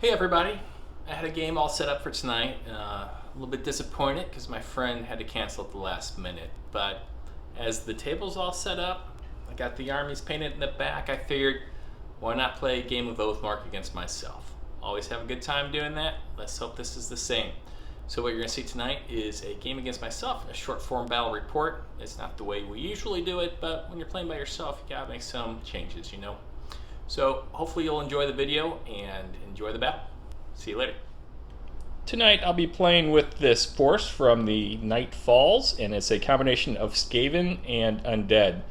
Hey everybody, I had a game all set up for tonight. A little bit disappointed because my friend had to cancel at the last minute, but as the table's all set up, I got the armies painted in the back, I figured why not play a game of Oathmark against myself. Always have a good time doing that. Let's hope this is the same. So what you're going to see tonight is a game against myself, a short form battle report. It's not the way we usually do it, but when you're playing by yourself, you gotta make some changes, you know. So hopefully you'll enjoy the video and enjoy the battle. See you later. Tonight I'll be playing with this force from the Night Falls, and it's a combination of Skaven and Undead.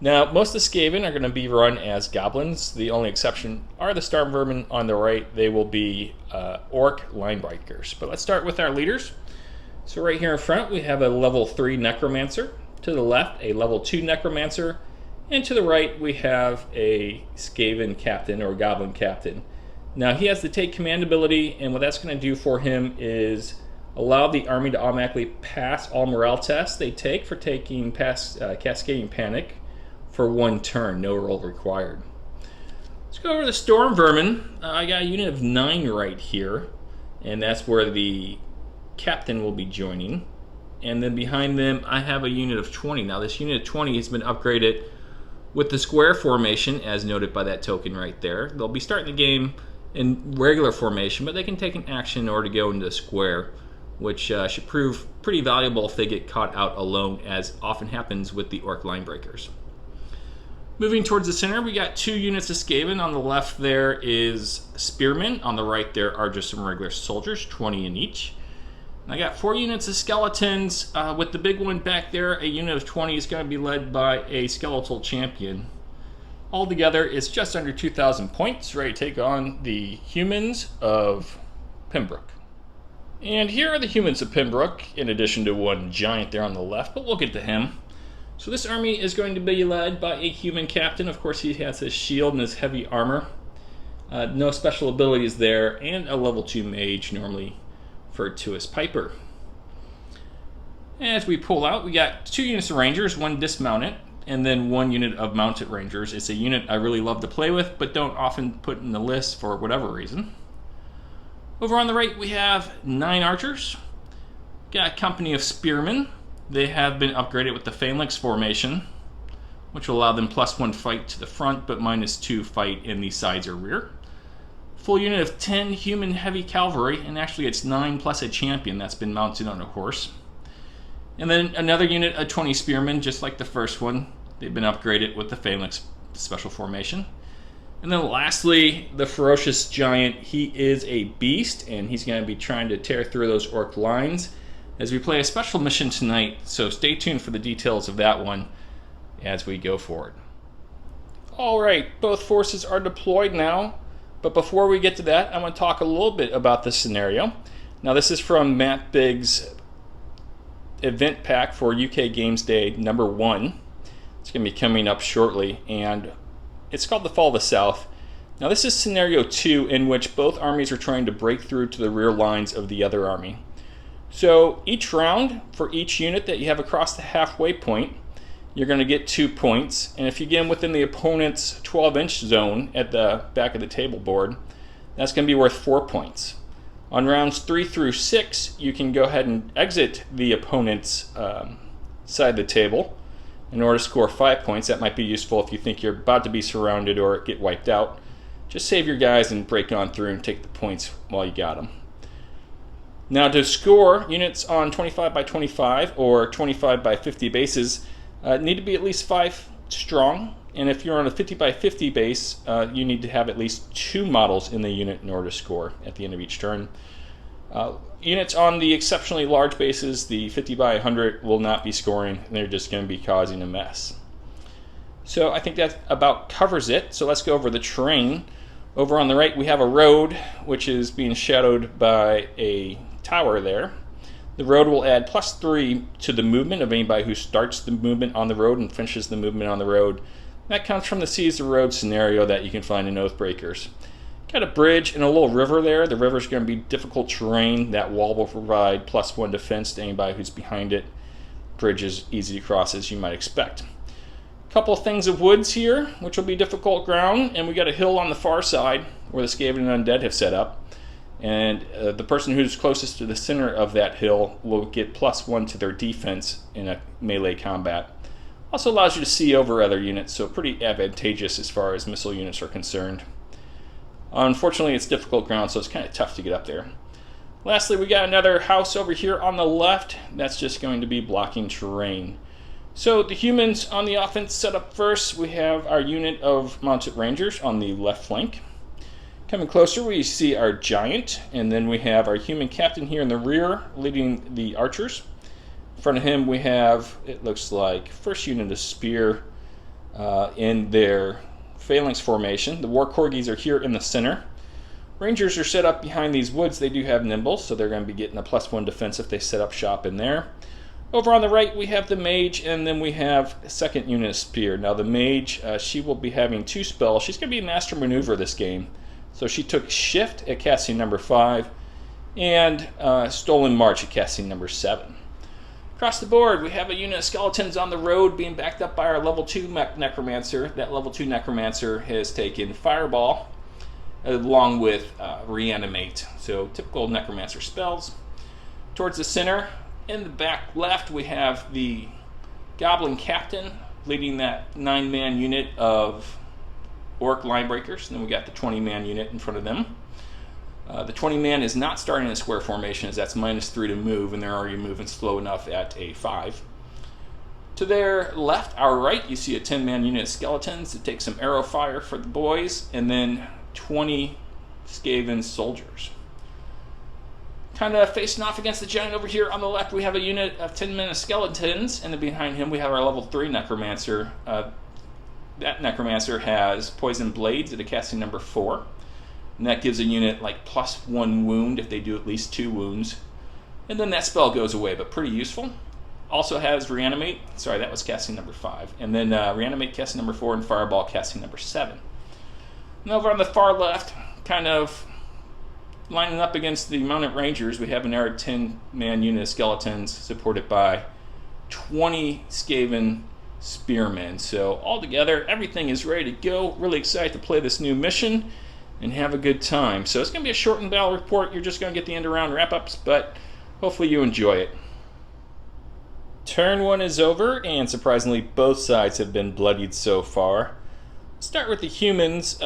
Now, most of the Skaven are going to be run as goblins. The only exception are the Storm Vermin on the right. They will be Orc Linebreakers. But let's start with our leaders. So right here in front we have a level 3 Necromancer. To the left, a level 2 Necromancer. And to the right we have a Skaven Captain or Goblin Captain. Now he has the Take Command ability, and what that's going to do for him is allow the army to automatically pass all morale tests they take for taking past Cascading Panic for 1 turn, no roll required. Let's go over the Storm Vermin. I got a unit of 9 right here, and that's where the Captain will be joining. And then behind them I have a unit of 20. Now this unit of 20 has been upgraded with the square formation, as noted by that token right there. They'll be starting the game in regular formation, but they can take an action in order to go into the square, which should prove pretty valuable if they get caught out alone, as often happens with the Orc Linebreakers. Moving towards the center, we got 2 units of Skaven. On the left there is Spearmen. On the right there are just some regular soldiers, 20 in each. And I got 4 units of Skeletons. With the big one back there, a unit of 20 is going to be led by a Skeletal Champion. Altogether, it's just under 2,000 points, ready to take on the humans of Pembroke. And here are the humans of Pembroke, in addition to one giant there on the left, but we'll get to him. So this army is going to be led by a human captain. Of course, he has his shield and his heavy armor. No special abilities there, and a level 2 mage, normally referred to as Piper. As we pull out, we got 2 units of Rangers, 1 dismounted, and then 1 unit of mounted Rangers. It's a unit I really love to play with, but don't often put in the list for whatever reason. Over on the right, we have 9 archers. Got a company of spearmen. They have been upgraded with the phalanx formation, which will allow them +1 fight to the front, but -2 fight in the sides or rear. Full unit of 10 human heavy cavalry, and actually it's 9 plus a champion that's been mounted on a horse. And then another unit of 20 spearmen, just like the first one. They've been upgraded with the phalanx special formation. And then lastly, the ferocious giant. He is a beast, and he's going to be trying to tear through those orc lines as we play a special mission tonight, so stay tuned for the details of that one as we go forward. Alright, both forces are deployed now, but before we get to that, I want to talk a little bit about the scenario. Now this is from Matt Biggs' event pack for UK Games Day number 1. It's going to be coming up shortly, and it's called The Fall of the South. Now this is scenario 2, in which both armies are trying to break through to the rear lines of the other army. So each round, for each unit that you have across the halfway point, you're going to get 2 points, and if you get them within the opponent's 12-inch zone at the back of the table board, that's going to be worth 4 points. On rounds 3 through 6, you can go ahead and exit the opponent's side of the table in order to score 5 points. That might be useful if you think you're about to be surrounded or get wiped out. Just save your guys and break on through and take the points while you got them. Now to score, units on 25 by 25 or 25 by 50 bases need to be at least 5 strong, and if you're on a 50 by 50 base, you need to have at least 2 models in the unit in order to score at the end of each turn. Units on the exceptionally large bases, the 50 by 100, will not be scoring, and they're just going to be causing a mess. So I think that about covers it, so let's go over the terrain. Over on the right we have a road, which is being shadowed by a tower there. The road will add +3 to the movement of anybody who starts the movement on the road and finishes the movement on the road. That comes from the Seize the Road scenario that you can find in Oathbreakers. Got a bridge and a little river there. The river's going to be difficult terrain. That wall will provide +1 defense to anybody who's behind it. Bridge is easy to cross, as you might expect. Couple of things of woods here, which will be difficult ground, and we got a hill on the far side where the Skaven and Undead have set up. And the person who's closest to the center of that hill will get +1 to their defense in a melee combat. Also allows you to see over other units, so pretty advantageous as far as missile units are concerned. Unfortunately, it's difficult ground, so it's kind of tough to get up there. Lastly, we got another house over here on the left. That's just going to be blocking terrain. So the humans on the offense set up first. We have our unit of mounted rangers on the left flank. Coming closer, we see our giant, and then we have our human captain here in the rear leading the archers. In front of him we have, it looks like, first unit of spear in their phalanx formation. The war corgis are here in the center. Rangers are set up behind these woods. They do have nimble, so they're going to be getting a +1 defense if they set up shop in there. Over on the right we have the mage, and then we have a second unit of spear. Now the mage, she will be having 2 spells. She's going to be a master maneuver this game. So she took shift at casting number 5 and stolen march at casting number 7. Across the board, we have a unit of skeletons on the road being backed up by our level 2 necromancer. That level 2 necromancer has taken fireball along with reanimate. So typical necromancer spells. Towards the center, in the back left, we have the goblin captain leading that 9-man unit of orc line breakers. And then we got the 20-man unit in front of them. The 20-man is not starting in a square formation, as that's -3 to move, and they're already moving slow enough at a 5. To their left, our right, you see a 10-man unit of skeletons to take some arrow fire for the boys, and then 20 Skaven soldiers. Kind of facing off against the giant over here on the left, we have a unit of 10 men of skeletons, and then behind him we have our level 3 necromancer. That necromancer has poison blades at a casting number 4. And that gives a unit like +1 wound if they do at least 2 wounds. And then that spell goes away, but pretty useful. Also has reanimate. Sorry, that was casting number 5. And then reanimate casting number 4 and fireball casting number 7. And over on the far left, kind of lining up against the mounted rangers, we have another 10-man unit of skeletons supported by 20 Skaven spearmen. So altogether, everything is ready to go. Really excited to play this new mission and have a good time. So it's going to be a shortened battle report. You're just going to get the end-around wrap-ups, but hopefully you enjoy it. Turn 1 is over, and surprisingly both sides have been bloodied so far. Start with the humans.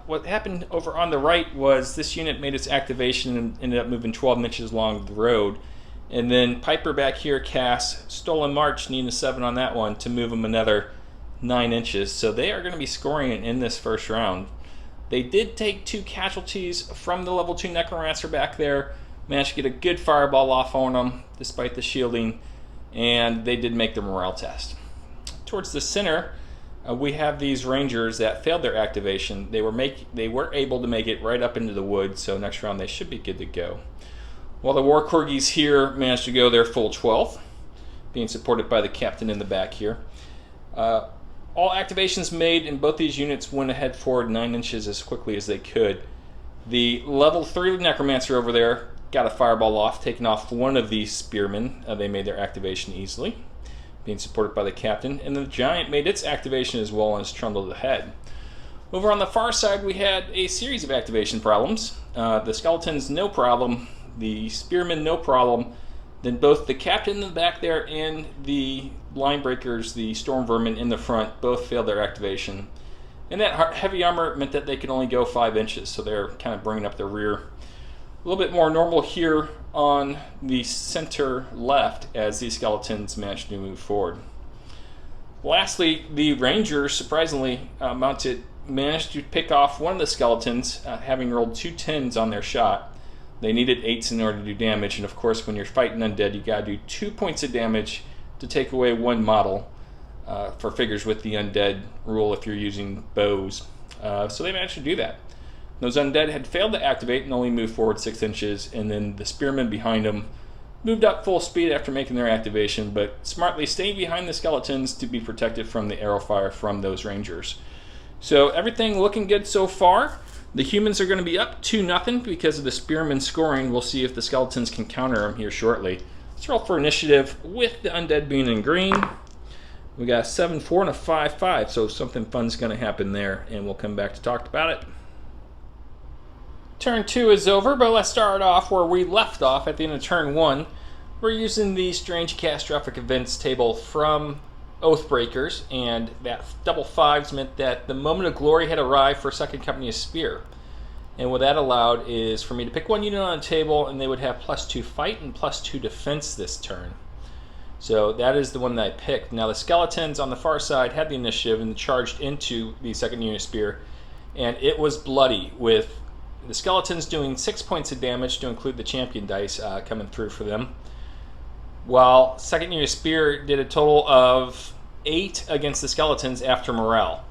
What happened over on the right was this unit made its activation and ended up moving 12 inches along the road. And then Piper back here casts Stolen March, needing a 7 on that one to move them another 9 inches. So they are going to be scoring in this first round. They did take 2 casualties from the level 2 necromancer back there. Managed to get a good fireball off on them despite the shielding. And they did make the morale test. Towards the center, we have these rangers that failed their activation. They were able to make it right up into the woods, so next round they should be good to go. While the war corgis here managed to go their full 12th, being supported by the captain in the back here. All activations made in both these units went ahead forward 9 inches as quickly as they could. The level 3 necromancer over there got a fireball off, taking off one of these spearmen. They made their activation easily, being supported by the captain. And the giant made its activation as well and has trundled ahead. Over on the far side, we had a series of activation problems. The skeletons, no problem. The spearmen, no problem. Then both the captain in the back there and the line breakers, the storm vermin in the front, both failed their activation. And that heavy armor meant that they could only go 5 inches, so they're kind of bringing up their rear. A little bit more normal here on the center left as these skeletons managed to move forward. Lastly, the rangers, surprisingly managed to pick off one of the skeletons, having rolled 2 10s on their shot. They needed 8s in order to do damage, and of course when you're fighting undead, you gotta do 2 points of damage to take away 1 model for figures with the undead rule if you're using bows. So they managed to do that. Those undead had failed to activate and only moved forward 6 inches, and then the spearmen behind them moved up full speed after making their activation, but smartly staying behind the skeletons to be protected from the arrow fire from those rangers. So everything looking good so far. The humans are going to be up 2-0 because of the spearmen scoring. We'll see if the skeletons can counter them here shortly. Let's roll for initiative with the undead being in green. We got a 7-4 and a 5-5, so something fun's going to happen there, and we'll come back to talk about it. Turn 2 is over, but let's start off where we left off at the end of turn 1. We're using the Strange Catastrophic Events table from Oathbreakers, and that double 5s meant that the moment of glory had arrived for Second Company of Spear. And what that allowed is for me to pick one unit on the table, and they would have +2 fight and +2 defense this turn. So that is the one that I picked. Now the skeletons on the far side had the initiative and charged into the Second Unit of Spear, and it was bloody, with the skeletons doing 6 points of damage to include the champion dice coming through for them, while Second Unit of Spear did a total of 8 against the skeletons after morale,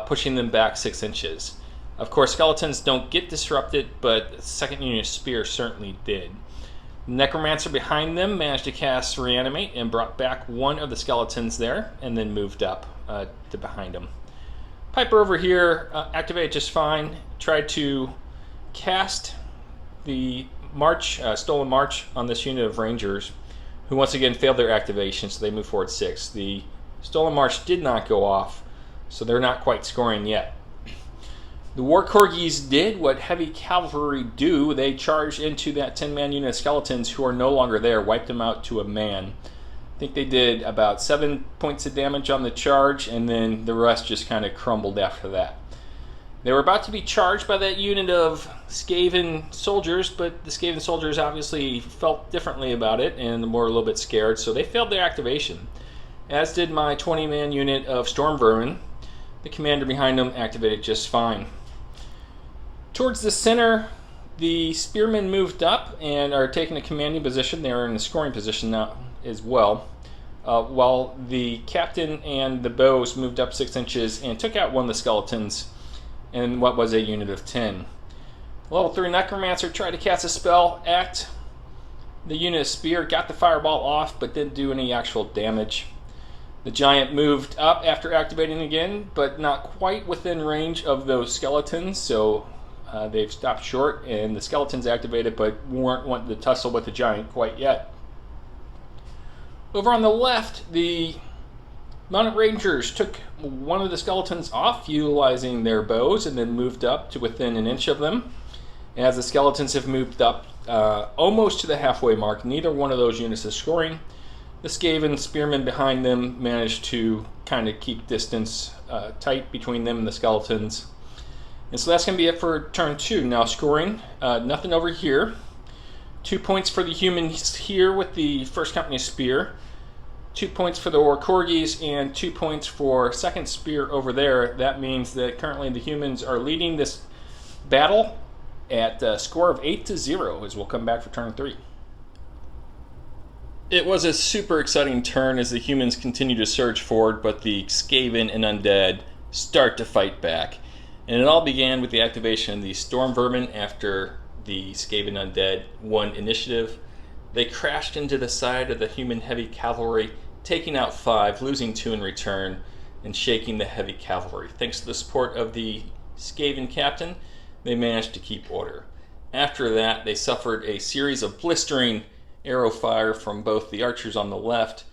pushing them back 6 inches. Of course, skeletons don't get disrupted, but Second Unit of Spear certainly did. Necromancer behind them managed to cast Reanimate and brought back one of the skeletons there, and then moved up to behind them. Piper over here activated just fine, tried to cast the Stolen March on this unit of Rangers, who once again failed their activation, so they move forward 6. The Stolen March did not go off, so they're not quite scoring yet. The War Corgis did what heavy cavalry do. They charged into that 10-man unit of skeletons who are no longer there, wiped them out to a man. I think they did about 7 points of damage on the charge, and then the rest just kind of crumbled after that. They were about to be charged by that unit of Skaven soldiers, but the Skaven soldiers obviously felt differently about it and were a little bit scared, so they failed their activation, as did my 20-man unit of Storm Vermin. The commander behind them activated just fine. Towards the center, the spearmen moved up and are taking a commanding position. They are in a scoring position now as well, while the captain and the bows moved up 6 inches and took out one of the skeletons and what was a unit of 10. Level 3 Necromancer tried to cast a spell at the unit of Spear, got the fireball off, but didn't do any actual damage. The giant moved up after activating again, but not quite within range of those skeletons, so they've stopped short, and the skeletons activated, but weren't wanting to tussle with the giant quite yet. Over on the left, the Mounted Rangers took one of the skeletons off, utilizing their bows, and then moved up to within an inch of them. As the skeletons have moved up almost to the halfway mark, neither one of those units is scoring. The Skaven spearmen behind them managed to kind of keep distance tight between them and the skeletons. And so that's going to be it for turn 2. Now scoring, nothing over here. 2 points for the humans here with the First Company Spear. 2 points for the War Corgis and 2 points for Second Spear over there. That means that currently the humans are leading this battle at a score of 8-0 as we'll come back for turn 3. It was a super exciting turn as the humans continue to surge forward, but the Skaven and Undead start to fight back. And it all began with the activation of the Storm Vermin after the Skaven Undead won initiative. They crashed into the side of the human heavy cavalry, taking out 5, losing 2 in return, and shaking the heavy cavalry. Thanks to the support of the Skaven captain, they managed to keep order. After that, they suffered a series of blistering arrow fire from both the archers on the left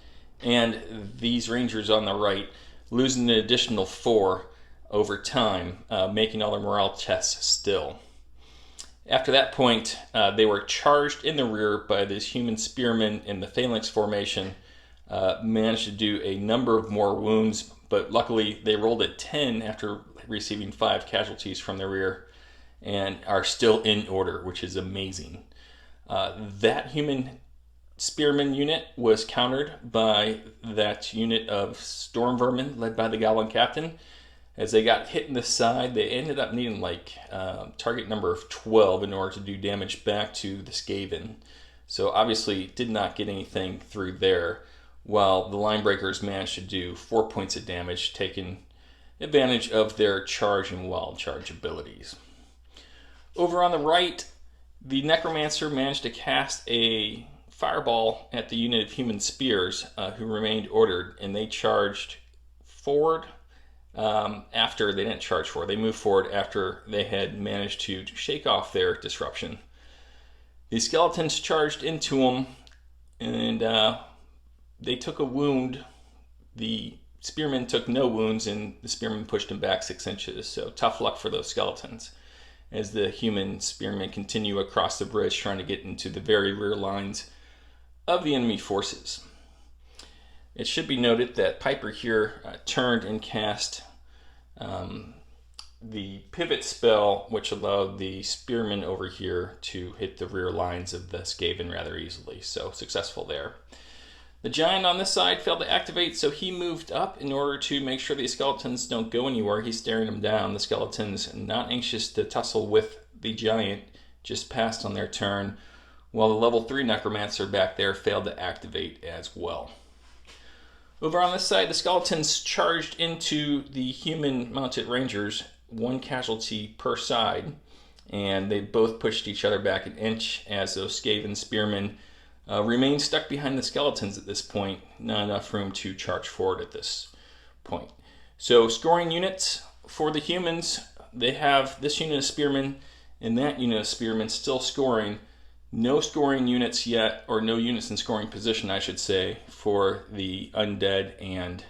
and these rangers on the right, losing an additional 4 over time, making all their morale tests still. After that point, they were charged in the rear by this human spearmen in the phalanx formation, managed to do a number of more wounds, but luckily they rolled a 10 after receiving 5 casualties from the rear and are still in order, which is amazing. That human spearman unit was countered by that unit of storm vermin led by the goblin captain. As they got hit in the side, they ended up needing target number of 12 in order to do damage back to the Skaven. So obviously did not get anything through there, while the line breakers managed to do 4 points of damage, taking advantage of their charge and wild charge abilities. Over on the right, the Necromancer managed to cast a fireball at the unit of human spears who remained ordered, and they charged forward. After they didn't charge forward, they moved forward after they had managed to shake off their disruption. The skeletons charged into them, and they took a wound. The spearmen took no wounds, and the spearmen pushed them back 6 inches. So tough luck for those skeletons. as the human spearmen continue across the bridge trying to get into the very rear lines of the enemy forces. It should be noted that Piper here turned and cast the pivot spell, which allowed the spearmen over here to hit the rear lines of the Skaven rather easily, so successful there. The giant on this side failed to activate, so he moved up in order to make sure these skeletons don't go anywhere. He's staring them down. The skeletons, not anxious to tussle with the giant, just passed on their turn, while the level 3 necromancer back there failed to activate as well. Over on this side, the skeletons charged into the human mounted rangers, 1 casualty per side, and they both pushed each other back an inch as those Skaven spearmen remained stuck behind the skeletons at this point. Not enough room to charge forward at this point. So scoring units for the humans, they have this unit of spearmen and that unit of spearmen still scoring. No scoring units yet, or no units in scoring position, I should say, for the Undead and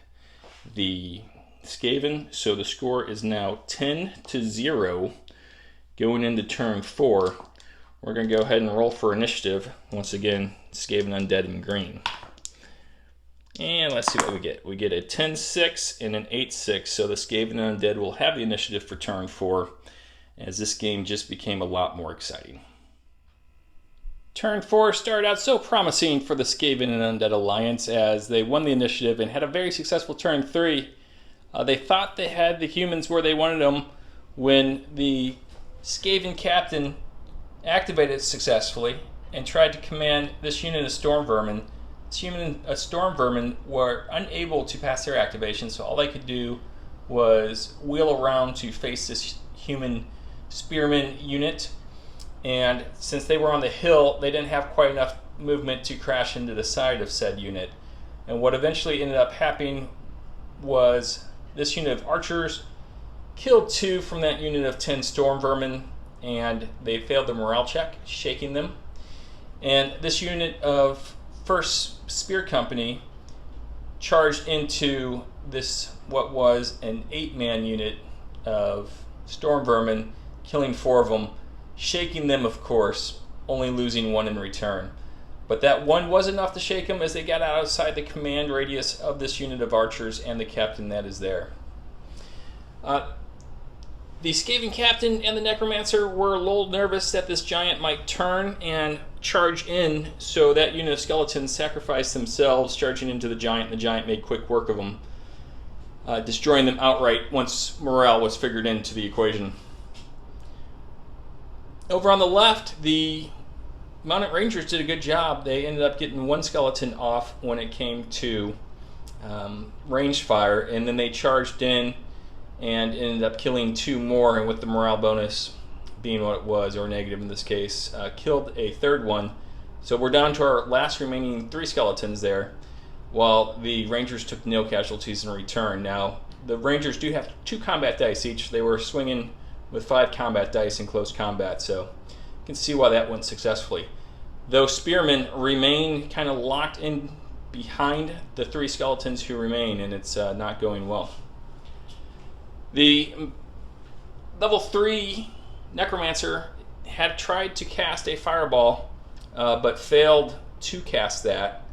the Skaven. So the score is now 10-0 going into turn 4. We're going to go ahead and roll for initiative. Once again, Skaven Undead in green. And let's see what we get. We get a 10-6 and an 8-6, so the Skaven Undead will have the initiative for turn 4, as this game just became a lot more exciting. Turn 4 started out so promising for the Skaven and Undead Alliance as they won the initiative and had a very successful turn 3. They thought they had the humans where they wanted them when the Skaven captain activated successfully and tried to command this unit of storm vermin. This unit of storm vermin were unable to pass their activation, so all they could do was wheel around to face this human spearman unit. And since they were on the hill, they didn't have quite enough movement to crash into the side of said unit. And what eventually ended up happening was this unit of archers killed 2 from that unit of 10 storm vermin, and they failed the morale check, shaking them. And this unit of 1st Spear Company charged into this, what was an 8-man unit of storm vermin, killing 4 of them, shaking them, of course, only losing 1 in return. But that 1 was enough to shake them as they got outside the command radius of this unit of archers and the captain that is there. The Skaven captain and the necromancer were a little nervous that this giant might turn and charge in, so that unit of skeletons sacrificed themselves, charging into the giant. The giant made quick work of them, destroying them outright once morale was figured into the equation. Over on the left, the Mounted Rangers did a good job. They ended up getting 1 skeleton off when it came to range fire, and then they charged in and ended up killing 2 more, and with the morale bonus being what it was, or negative in this case, killed a 3rd one. So we're down to our last remaining 3 skeletons there, while the Rangers took no casualties in return. Now, the Rangers do have 2 combat dice each. They were swinging with 5 combat dice in close combat, so you can see why that went successfully. Those spearmen remain kind of locked in behind the 3 skeletons who remain, and it's not going well. The level 3 necromancer had tried to cast a fireball, but failed to cast that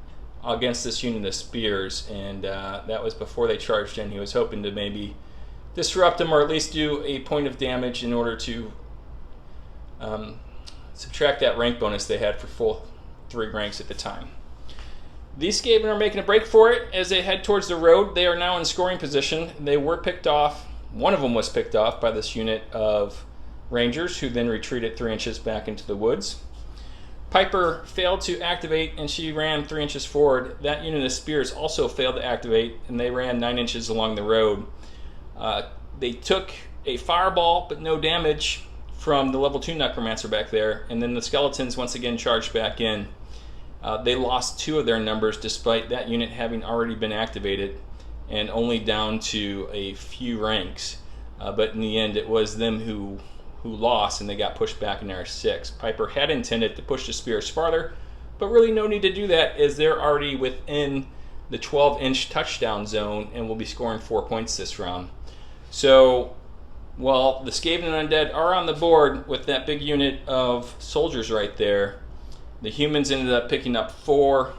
against this unit of spears, and that was before they charged in. He was hoping to maybe disrupt them, or at least do a point of damage in order to subtract that rank bonus they had for full 3 ranks at the time. These Skaven are making a break for it as they head towards the road. They are now in scoring position. They were picked off. One of them was picked off by this unit of Rangers, who then retreated 3 inches back into the woods. Piper failed to activate, and she ran 3 inches forward. That unit of spears also failed to activate, and they ran 9 inches along the road. They took a fireball, but no damage from the level 2 necromancer back there, and then the skeletons once again charged back in. They lost 2 of their numbers despite that unit having already been activated and only down to a few ranks. But in the end, it was them who lost, and they got pushed back in their 6. Piper had intended to push the spears farther, but really no need to do that as they're already within the 12-inch touchdown zone and will be scoring 4 points this round. So Well, the Skaven and Undead are on the board with that big unit of soldiers right there. The humans ended up picking up 4,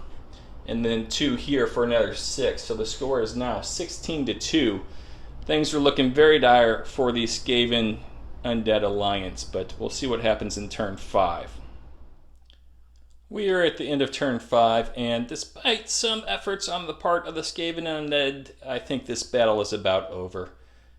and then 2 here for another 6. So the score is now 16-2. Things are looking very dire for the Skaven Undead alliance, but we'll see what happens in turn 5. We are at the end of turn 5, and despite some efforts on the part of the Skaven Undead, I think this battle is about over.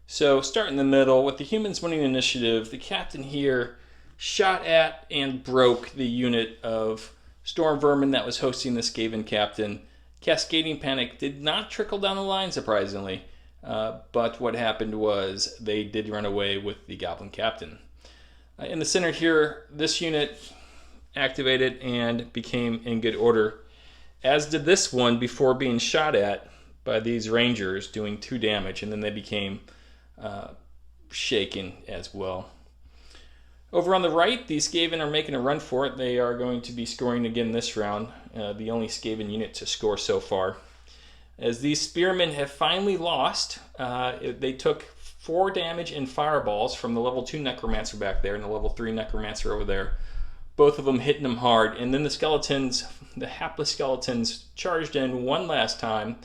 So, start in the middle, with the humans winning initiative, the captain here shot at and broke the unit of Storm Vermin that was hosting the Skaven captain. Cascading Panic did not trickle down the line, surprisingly, but what happened was they did run away with the Goblin captain. In the center here, this unit activated and became in good order, as did this one before being shot at by these rangers, doing 2 damage, and then they became shaken as well. Over on the right, these Skaven are making a run for it. They are going to be scoring again this round, the only Skaven unit to score so far. As these spearmen have finally lost, they took 4 damage in fireballs from the level 2 necromancer back there and the level 3 necromancer over there. Both of them hitting them hard, and then the skeletons, the hapless skeletons, charged in one last time.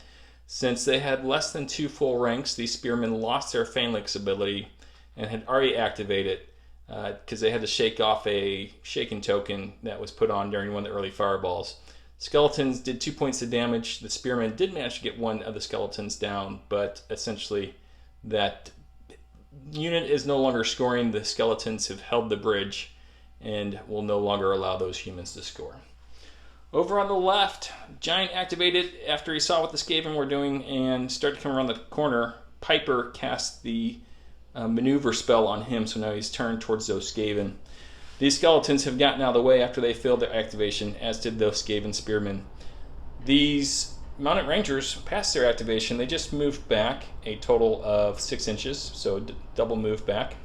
Since they had less than 2 full ranks, these spearmen lost their phalanx ability and had already activated because they had to shake off a shaken token that was put on during one of the early fireballs. Skeletons did 2 points of damage. The spearmen did manage to get one of the skeletons down, but essentially that unit is no longer scoring. The skeletons have held the bridge and will no longer allow those humans to score. Over on the left, Giant activated after he saw what the Skaven were doing and started to come around the corner. Piper cast the maneuver spell on him, so now he's turned towards those Skaven. These skeletons have gotten out of the way after they failed their activation, as did those Skaven spearmen. These mounted rangers passed their activation. They just moved back a total of 6 inches, so double move back,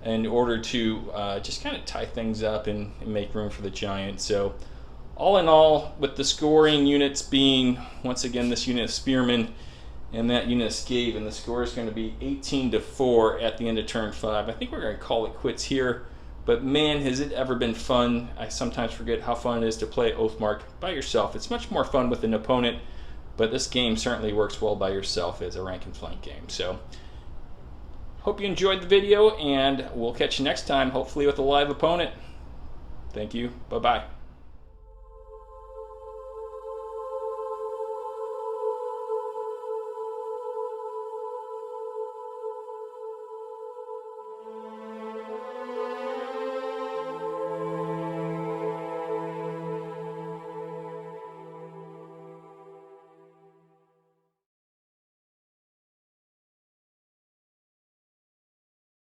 in order to just kind of tie things up and make room for the Giant. So all in all, with the scoring units being, once again, this unit of spearmen and that unit of Skaven, the score is going to be 18-4 at the end of turn 5. I think we're going to call it quits here, but man, has it ever been fun. I sometimes forget how fun it is to play Oathmark by yourself. It's much more fun with an opponent, but this game certainly works well by yourself as a rank and flank game. So hope you enjoyed the video, and we'll catch you next time, hopefully with a live opponent. Thank you. Bye-bye.